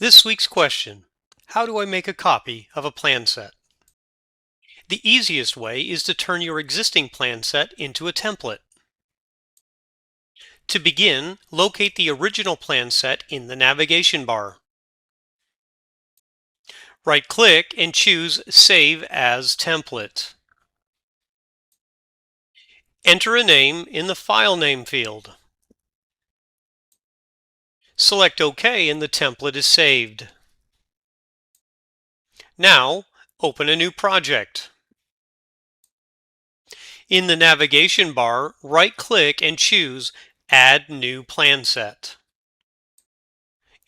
This week's question: how do I make a copy of a plan set? The easiest way is to turn your existing plan set into a template. To begin, locate the original plan set in the navigation bar. Right-click and choose Save as Template. Enter a name in the File Name field. Select OK and the template is saved. Now, open a new project. In the navigation bar, right-click and choose Add New Plan Set.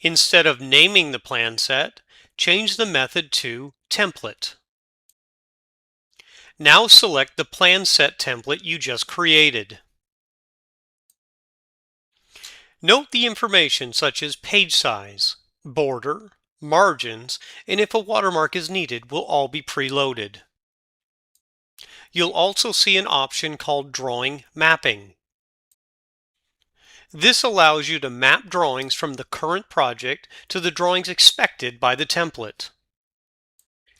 Instead of naming the plan set, change the method to Template. Now select the plan set template you just created. Note the information such as page size, border, margins, and if a watermark is needed will all be preloaded. You'll also see an option called Drawing Mapping. This allows you to map drawings from the current project to the drawings expected by the template.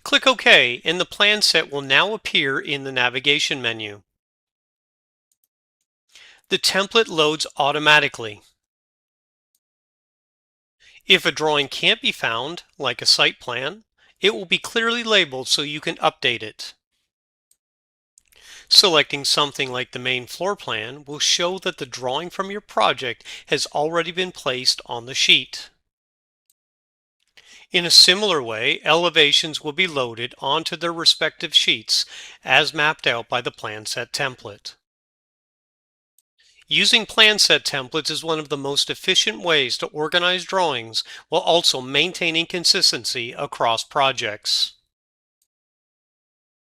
Click OK and the plan set will now appear in the navigation menu. The template loads automatically. If a drawing can't be found, like a site plan, it will be clearly labeled so you can update it. Selecting something like the main floor plan will show that the drawing from your project has already been placed on the sheet. In a similar way, elevations will be loaded onto their respective sheets as mapped out by the plan set template. Using plan set templates is one of the most efficient ways to organize drawings while also maintaining consistency across projects.